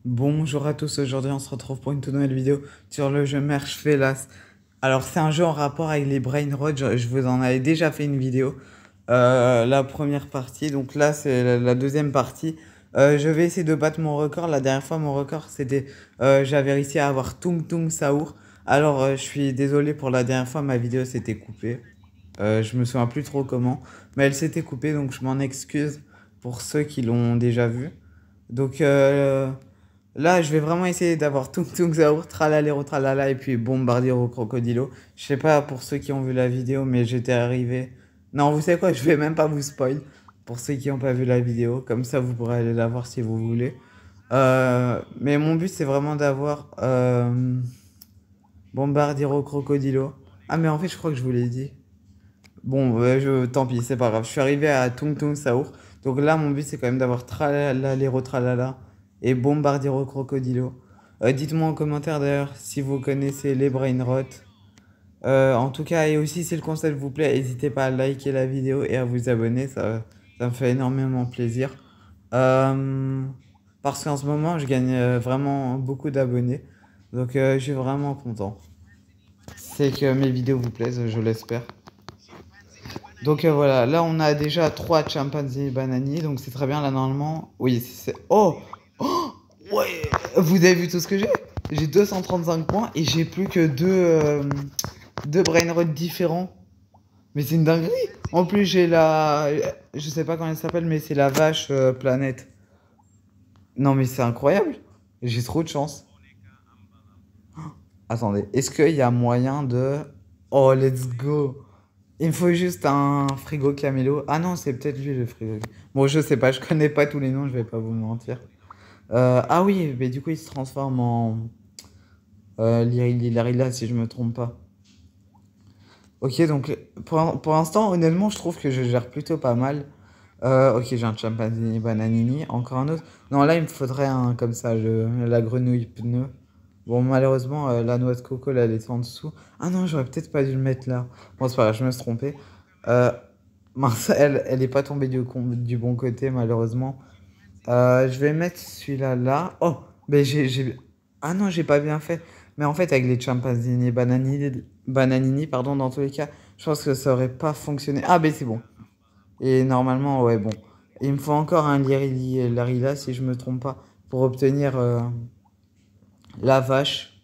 Bonjour à tous, aujourd'hui on se retrouve pour une toute nouvelle vidéo sur le jeu Merge Felas. Alors c'est un jeu en rapport avec les Brain Rot, je vous en avais déjà fait une vidéo, la première partie, donc là c'est la deuxième partie. Je vais essayer de battre mon record, la dernière fois mon record c'était, j'avais réussi à avoir Tung Tung Saour. Alors je suis désolé pour la dernière fois, ma vidéo s'était coupée. Je me souviens plus trop comment, mais elle s'était coupée donc je m'en excuse pour ceux qui l'ont déjà vue. Donc là, je vais vraiment essayer d'avoir Tung Tung Zaour, Tralalero Tralala et puis Bombardier Crocodilo. Je sais pas pour ceux qui ont vu la vidéo, mais j'étais arrivé. Non, vous savez quoi, je vais même pas vous spoil pour ceux qui n'ont pas vu la vidéo. Comme ça, vous pourrez aller la voir si vous voulez. Mais mon but, c'est vraiment d'avoir Bombardier Crocodilo. Ah, mais en fait, je crois que je vous l'ai dit. Bon, tant pis, c'est pas grave. Je suis arrivé à Tung Tung Saour. Donc là, mon but, c'est quand même d'avoir Tralalero Tralala et Bombardiero Crocodilo. Dites-moi en commentaire d'ailleurs si vous connaissez les brain rot. En tout cas, et aussi si le concept vous plaît, n'hésitez pas à liker la vidéo et à vous abonner. Ça me fait énormément plaisir. Euh, Parce qu'en ce moment, je gagne vraiment beaucoup d'abonnés. Donc, je suis vraiment content. C'est que mes vidéos vous plaisent, je l'espère. Donc voilà, là on a déjà 3 chimpanzés bananiers, donc c'est très bien là normalement. Oui, c'est... Oh! Oh! Ouais! Vous avez vu tout ce que j'ai? J'ai 235 points et j'ai plus que deux brain rots différents. Mais c'est une dinguerie! En plus j'ai la... Je sais pas comment elle s'appelle, mais c'est la vache planète. Non mais c'est incroyable! J'ai trop de chance. Attendez, est-ce qu'il y a moyen de... Oh, let's go! Il me faut juste un frigo camélo. Ah non, c'est peut-être lui le frigo. Bon, je sais pas, je connais pas tous les noms, je vais pas vous mentir. Ah oui, mais du coup, il se transforme en Larilla, si je me trompe pas. Ok, donc pour l'instant, honnêtement, je trouve que je gère plutôt pas mal. Ok, j'ai un chimpanzé bananini, encore un autre. Non, là, il me faudrait un comme ça, la grenouille pneu. Bon, malheureusement, la noix de coco, là, elle est en dessous. Ah non, j'aurais peut-être pas dû le mettre là. Bon, c'est pas grave, je me suis trompé. Euh, Mince, elle est pas tombée du bon côté, malheureusement. Je vais mettre celui-là là. Oh, mais Ah non, j'ai pas bien fait. Mais en fait, avec les Champagnini Bananini, pardon, dans tous les cas, je pense que ça aurait pas fonctionné. Ah, ben c'est bon. Et normalement, ouais, bon. Il me faut encore un Larilla, si je me trompe pas, pour obtenir la vache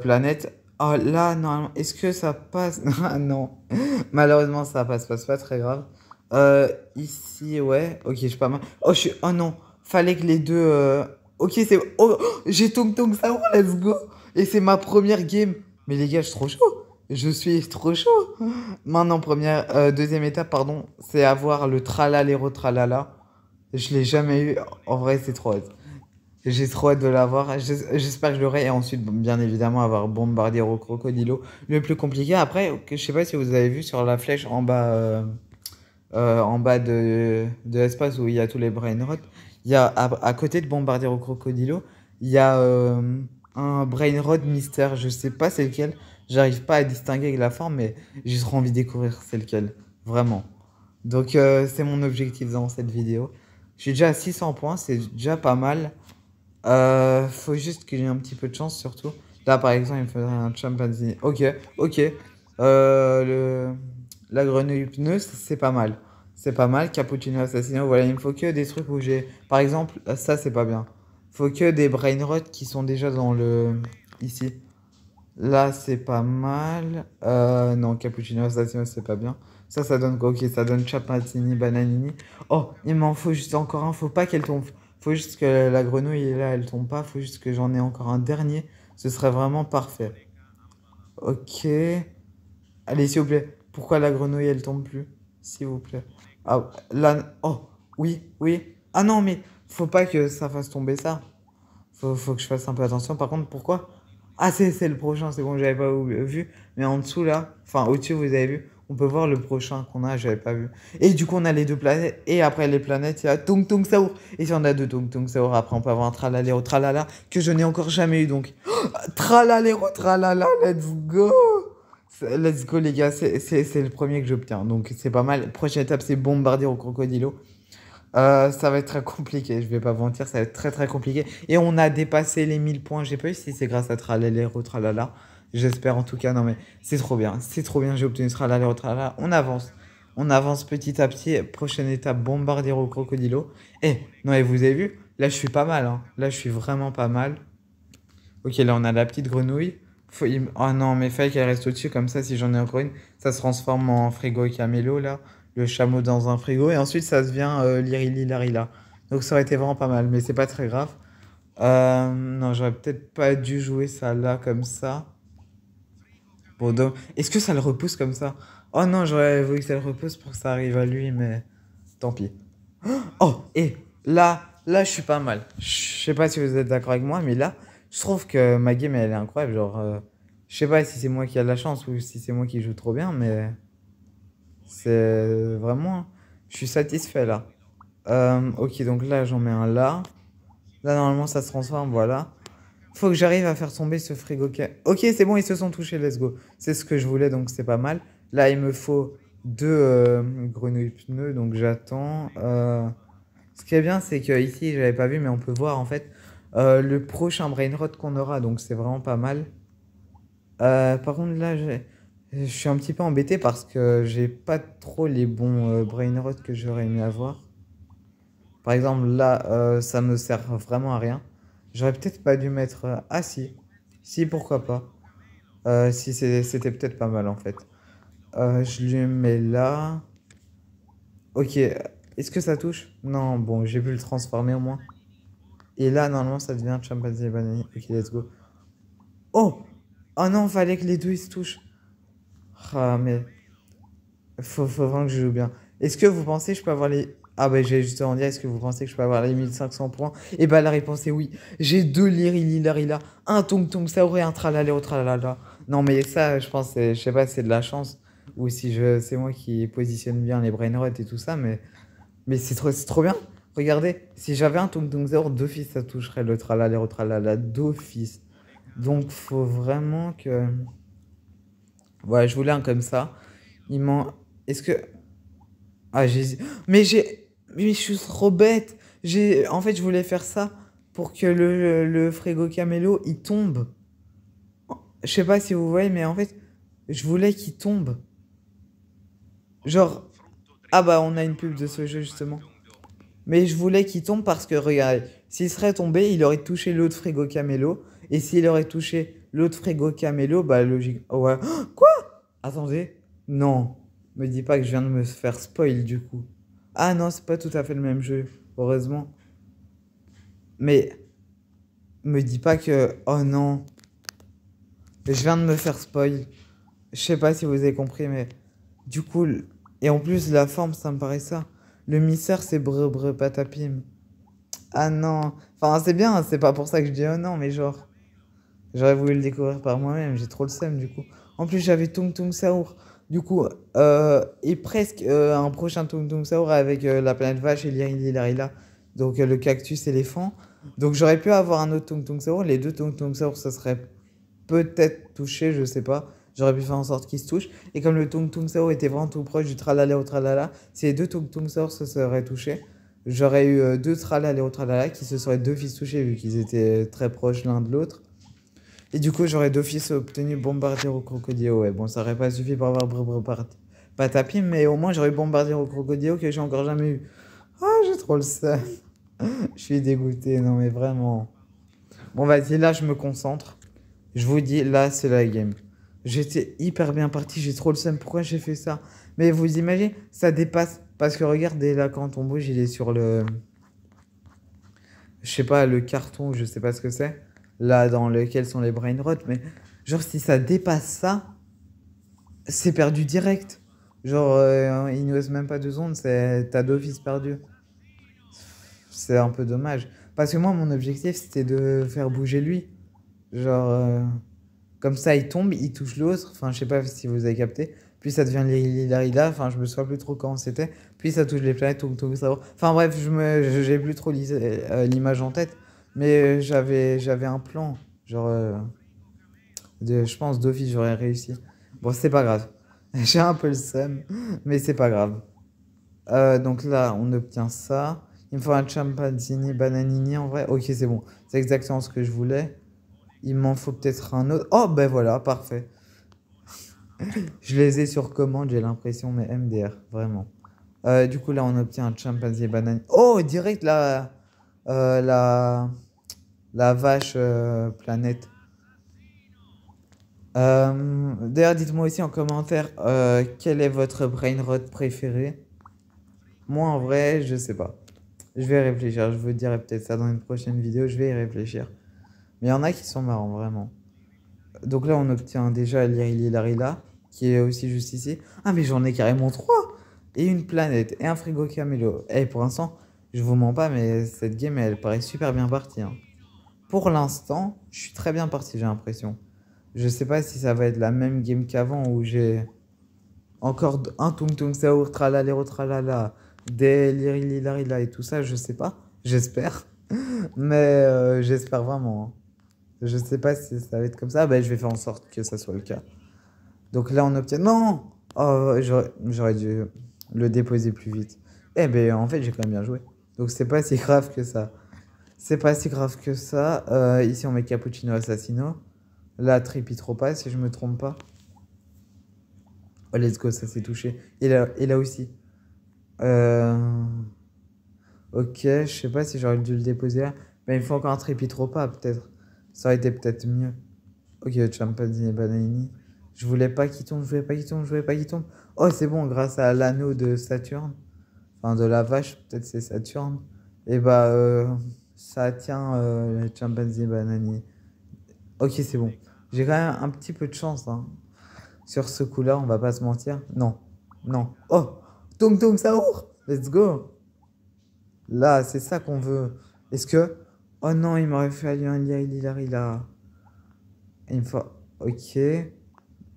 planète. Oh là, normalement, est-ce que ça passe? Ah non. Malheureusement, ça passe pas, c'est pas très grave. Ici, ouais. Ok, je suis pas mal. Oh, oh non. Fallait que les deux. Ok, c'est. Oh, j'ai Tung Tung Saur, let's go. Et c'est ma première game. Mais les gars, je suis trop chaud. Je suis trop chaud. Maintenant, deuxième étape, pardon, c'est avoir le tralalero tralala. Je l'ai jamais eu. En vrai, c'est trop hâte. J'ai trop hâte de l'avoir. J'espère que je l'aurai. Et ensuite, bien évidemment, avoir Bombardier au Crocodilo. Le plus compliqué, après, je sais pas si vous avez vu sur la flèche en bas de l'espace où il y a tous les brain rot, il y a à côté de Bombardier au Crocodilo, il y a un brain rot mystère. Je sais pas c'est lequel. J'arrive pas à distinguer avec la forme, mais j'ai trop envie de découvrir c'est lequel. Vraiment. Donc, c'est mon objectif dans cette vidéo. Je suis déjà à 600 points, c'est déjà pas mal. Faut juste que j'ai un petit peu de chance surtout. Là par exemple il me faudrait un chimpanzé. Ok, ok. Le... La grenouille pneu, c'est pas mal. C'est pas mal. Cappuccino assassino, voilà, il me faut que des trucs où j'ai... Par exemple, ça c'est pas bien. Faut que des brain rot qui sont déjà dans le... Ici. Là c'est pas mal. Non, cappuccino assassino c'est pas bien. Ça donne quoi? Ok, ça donne chapatini, bananini. Oh, il m'en faut juste encore un. Faut pas qu'elle tombe. Faut juste que la grenouille là, elle tombe pas. Faut juste que j'en ai encore un dernier. Ce serait vraiment parfait. Ok. Allez, s'il vous plaît. Pourquoi la grenouille, elle tombe plus? S'il vous plaît. Ah, là. Oh, oui, oui. Ah non, mais faut pas que ça fasse tomber ça. Faut que je fasse un peu attention. Par contre, pourquoi? Ah, c'est le prochain, c'est bon, j'avais pas vu. Mais en dessous, là, enfin, au-dessus, vous avez vu, on peut voir le prochain qu'on a, j'avais pas vu. Et du coup, on a les deux planètes. Et après les planètes, il y a Tung Tung Saur. Et si on a deux Tung Tung Saur, après, on peut avoir un Tralaléro Tralala que je n'ai encore jamais eu. Donc, Tralaléro Tralala, let's go! Let's go, les gars, c'est le premier que j'obtiens. Donc, c'est pas mal. Prochaine étape, c'est Bombardier au Crocodilo. Ça va être très compliqué, je vais pas vous mentir, ça va être très très compliqué. Et on a dépassé les 1000 points, j'ai pas eu si c'est grâce à Tralalero Tralala. J'espère en tout cas, non mais c'est trop bien, j'ai obtenu Tralalero Tralala. On avance petit à petit. Prochaine étape, Bombardiero Crocodilo. Eh, non mais vous avez vu, là je suis pas mal, hein. Là je suis vraiment pas mal. Ok, là on a la petite grenouille. Oh non, mais fallait qu'elle reste au-dessus, comme ça si j'en ai encore une, ça se transforme en frigo camélo là. Le chameau dans un frigo, et ensuite ça devient Lirili Larila. Donc ça aurait été vraiment pas mal, mais c'est pas très grave. Non, j'aurais peut-être pas dû jouer ça là comme ça. Bon, est-ce que ça le repousse comme ça? Oh non, j'aurais voulu que ça le repousse pour que ça arrive à lui, mais tant pis. Oh, et là, je suis pas mal. Je sais pas si vous êtes d'accord avec moi, mais là, je trouve que ma game, elle est incroyable. Genre, je sais pas si c'est moi qui ai de la chance ou si c'est moi qui joue trop bien, mais c'est vraiment, je suis satisfait là. Ok, donc là, j'en mets un là. Là, normalement, ça se transforme, voilà. Faut que j'arrive à faire tomber ce frigo. Ok, c'est bon, ils se sont touchés, let's go. C'est ce que je voulais, donc c'est pas mal. Là, il me faut deux grenouilles pneus, donc j'attends. Ce qui est bien, c'est que ici, j'avais pas vu, mais on peut voir en fait le prochain brainrot qu'on aura, donc c'est vraiment pas mal. Par contre, là, je suis un petit peu embêté parce que j'ai pas trop les bons brainrot que j'aurais aimé avoir. Par exemple, là, ça me sert vraiment à rien. J'aurais peut-être pas dû mettre. Ah si, si, pourquoi pas. Si c'était peut-être pas mal en fait. Je lui mets là. Ok, est-ce que ça touche? Non, bon, j'ai pu le transformer au moins. Et là, normalement, ça devient chimpanzé banani. Ok, let's go. Oh! Oh non, fallait que les deux ils se touchent. Ah, mais faut vraiment que je joue bien. Est-ce que vous pensez que je peux avoir les. Ah, bah, j'ai justement dit, est-ce que vous pensez que je peux avoir les 1500 points? Et bah, la réponse est oui. J'ai deux Lirili Larila, un Tong Tong Saouré, un Tralala au Tralala. Non, mais ça, je pense, je sais pas si c'est de la chance ou si c'est moi qui positionne bien les brainrots et tout ça, mais c'est trop bien. Regardez, si j'avais un Tung Tung Zero, d'office, ça toucherait le tralala, le tralala, d'office. Donc, faut vraiment que. Ouais, je voulais un comme ça. Il m'en. Est-ce que. Ah, j'ai. Mais j'ai. Mais je suis trop bête. En fait, je voulais faire ça pour que le frigo Camélo, il tombe. Je sais pas si vous voyez, mais en fait, je voulais qu'il tombe. Genre. Ah bah, on a une pub de ce jeu, justement. Mais je voulais qu'il tombe parce que, regarde, s'il serait tombé, il aurait touché l'autre frigo Camélo. Et s'il aurait touché l'autre frigo Camélo, bah logique. Oh, ouais. Quoi? Attendez. Non. Me dis pas que je viens de me faire spoil du coup. Ah non, c'est pas tout à fait le même jeu. Heureusement. Mais me dis pas que. Oh non. Je viens de me faire spoil. Je sais pas si vous avez compris, mais. Du coup. Et en plus, la forme, ça me paraît ça. Le mystère, c'est bre bre patapim. Ah non. Enfin, c'est bien, c'est pas pour ça que je dis oh non, mais genre. J'aurais voulu le découvrir par moi-même, j'ai trop le seum du coup. En plus, j'avais Tung Tung Saour. Du coup, et presque un prochain Tung Tung Saour avec la planète vache et Lirili Larila. Donc le cactus éléphant. Donc j'aurais pu avoir un autre Tung Tung Saour. Les deux Tung Tung Saour, ça serait peut-être touché, je sais pas. J'aurais pu faire en sorte qu'ils se touchent. Et comme le Tung Tung Saour était vraiment tout proche du tralala au tralala, si les deux Tung Tung Saour se seraient touchés, j'aurais eu deux tralala au tralala qui se seraient deux fils touchés vu qu'ils étaient très proches l'un de l'autre. Et du coup, j'aurais d'office obtenu bombardier au crocodile. Ouais, bon, ça aurait pas suffi pour avoir patapim, mais au moins j'aurais bombardier au crocodile que j'ai encore jamais eu. Ah, j'ai trop le seum. Je suis dégoûté, non mais vraiment. Bon, vas-y, là, je me concentre. Je vous dis, là, c'est la game. J'étais hyper bien parti, j'ai trop le seum. Pourquoi j'ai fait ça? Mais vous imaginez, ça dépasse. Parce que regardez, là, quand on bouge, il est sur le. Je sais pas, le carton, je sais pas ce que c'est. Là, dans lequel sont les brain rot. Mais genre, si ça dépasse ça, c'est perdu direct. Genre, il ne reste même pas 2 secondes, t'as d'office perdu. C'est un peu dommage. Parce que moi, mon objectif, c'était de faire bouger lui. Genre, comme ça, il tombe, il touche l'autre. Enfin, je sais pas si vous avez capté. Puis ça devient l'Hilarida. Enfin, je me souviens plus trop quand c'était. Puis ça touche les planètes, tout ça. Enfin, bref, j'ai plus trop l'image en tête. Mais j'avais un plan. Genre, je pense d'office, j'aurais réussi. Bon, c'est pas grave. J'ai un peu le seum, mais c'est pas grave. Donc là, on obtient ça. Il me faut un Champanzini Bananini en vrai. Ok, c'est bon. C'est exactement ce que je voulais. Il m'en faut peut-être un autre. Oh, ben voilà, parfait. Je les ai sur commande, j'ai l'impression, mais MDR, vraiment. Du coup, là, on obtient un chimpanzé banane. Oh, direct euh, la, la vache planète. D'ailleurs, dites-moi aussi en commentaire quel est votre brain rot préféré. Moi, en vrai, je sais pas. Je vais réfléchir. Je vous dirai peut-être ça dans une prochaine vidéo. Je vais y réfléchir. Mais il y en a qui sont marrants, vraiment. Donc là, on obtient déjà Lirili Larila, qui est aussi juste ici. Ah, mais j'en ai carrément trois! Et une planète, et un frigo camélo. Et pour l'instant, je vous mens pas, mais cette game, elle paraît super bien partie, hein. Pour l'instant, je suis très bien parti, j'ai l'impression. Je sais pas si ça va être la même game qu'avant, où j'ai encore un Tung Tung Saur, Tralalero Tralala, des Lirili Larila et tout ça, je sais pas. J'espère. Mais j'espère vraiment, hein. Je sais pas si ça va être comme ça. Ben, je vais faire en sorte que ça soit le cas. Donc là, on obtient. Non! Oh, j'aurais dû le déposer plus vite. Eh ben, en fait, j'ai quand même bien joué. Donc, c'est pas si grave que ça. C'est pas si grave que ça. Ici, on met Cappuccino Assassino. Là, Tripitropa, si je me trompe pas. Oh, let's go, ça s'est touché. Et là aussi. Euh... Ok, je sais pas si j'aurais dû le déposer là. Mais il faut encore un Tripitropa, peut-être. Ça aurait été peut-être mieux. Ok, Chimpanzee et Bananini. Je voulais pas qu'il tombe, je voulais pas qu'il tombe, je voulais pas qu'il tombe. Oh, c'est bon, grâce à l'anneau de Saturne. Enfin, de la vache, peut-être c'est Saturne. Et bah, ça tient le Chimpanzee et Bananini. Ok, c'est bon. J'ai quand même un petit peu de chance, hein. Sur ce coup-là, on va pas se mentir. Non, non. Oh, Tung Tung Saour, let's go. Là, c'est ça qu'on veut. Est-ce que... Oh non, il m'aurait fallu un Lirili là. Il me faut... Ok.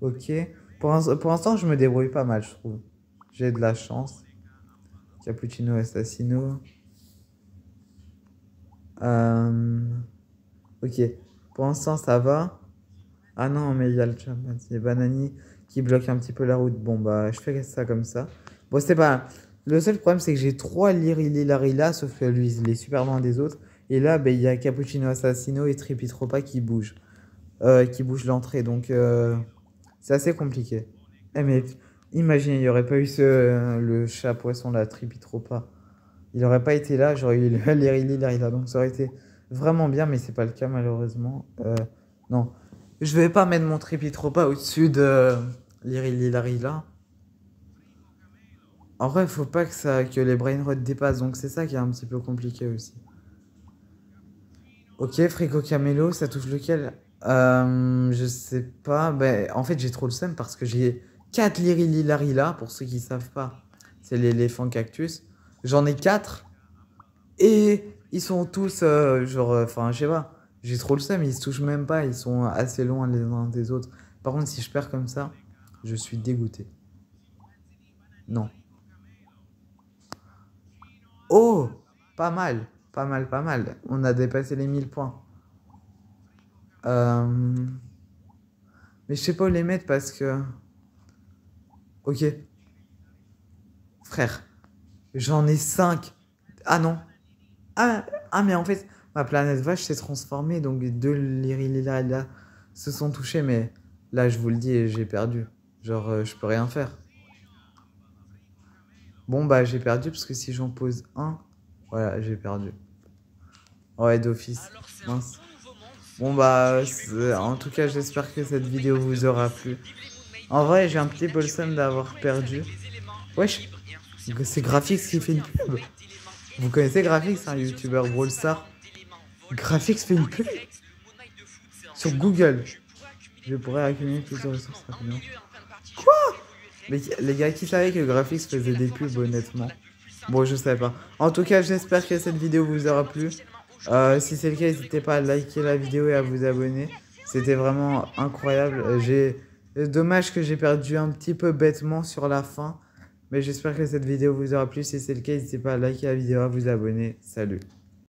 Ok. Pour l'instant, je me débrouille pas mal, je trouve. J'ai de la chance. Cappuccino Assassino. Euh, Ok. Pour l'instant, ça va. Ah non, mais il y a le chimpanzé Banani qui bloque un petit peu la route. Bon, bah, je fais ça comme ça. Bon, c'est pas... Le seul problème, c'est que j'ai trois Lirili Larila, sauf que lui, il est super loin des autres. Et là, bah, il y a Cappuccino Assassino et Tripitropa qui bougent l'entrée. Donc, c'est assez compliqué. Eh mais imagine, il n'y aurait pas eu le chat poisson là, Tripitropa. Il n'aurait pas été là, j'aurais eu Lirili Larila. Donc ça aurait été vraiment bien, mais c'est pas le cas malheureusement. Non, je vais pas mettre mon Tripitropa au-dessus de Lirili Larila. En vrai, il faut pas que les brain rot dépassent, donc c'est ça qui est un petit peu compliqué aussi. Ok, Frigo Camelo, ça touche lequel? Je sais pas. Ben, en fait, j'ai trop le seum parce que j'ai 4 Lirili Larila, pour ceux qui savent pas. C'est l'éléphant cactus. J'en ai 4 et ils sont tous genre, enfin, je sais pas. J'ai trop le seum, ils se touchent même pas, ils sont assez loin les uns des autres. Par contre, si je perds comme ça, je suis dégoûté. Non. Oh, pas mal, pas mal, pas mal. On a dépassé les 1000 points. Euh, Mais je sais pas où les mettre parce que... Ok, frère, j'en ai 5. Ah non. Mais en fait, ma planète vache s'est transformée, donc les deux Liriliela là se sont touchés, mais là, je vous le dis, j'ai perdu. Genre, je peux rien faire. Bon, bah, j'ai perdu parce que si j'en pose un, voilà, j'ai perdu. Ouais, d'office. Mince. Bon, bah, en tout cas, j'espère que cette vidéo vous aura plu. En vrai, j'ai un petit peu le seum d'avoir perdu. Wesh, c'est Graphics qui fait une pub. Vous connaissez Graphics, un youtubeur Brawl Star? Graphics fait une pub sur Google. Je pourrais accumuler plus de ressources rapidement. Quoi? Mais les gars, qui savaient que Graphics faisait des pubs, honnêtement? Bon, je sais pas. En tout cas, j'espère que cette vidéo vous aura plu. Si c'est le cas, n'hésitez pas à liker la vidéo et à vous abonner. C'était vraiment incroyable. Dommage que j'ai perdu un petit peu bêtement sur la fin. Mais j'espère que cette vidéo vous aura plu. Si c'est le cas, n'hésitez pas à liker la vidéo, à vous abonner. Salut.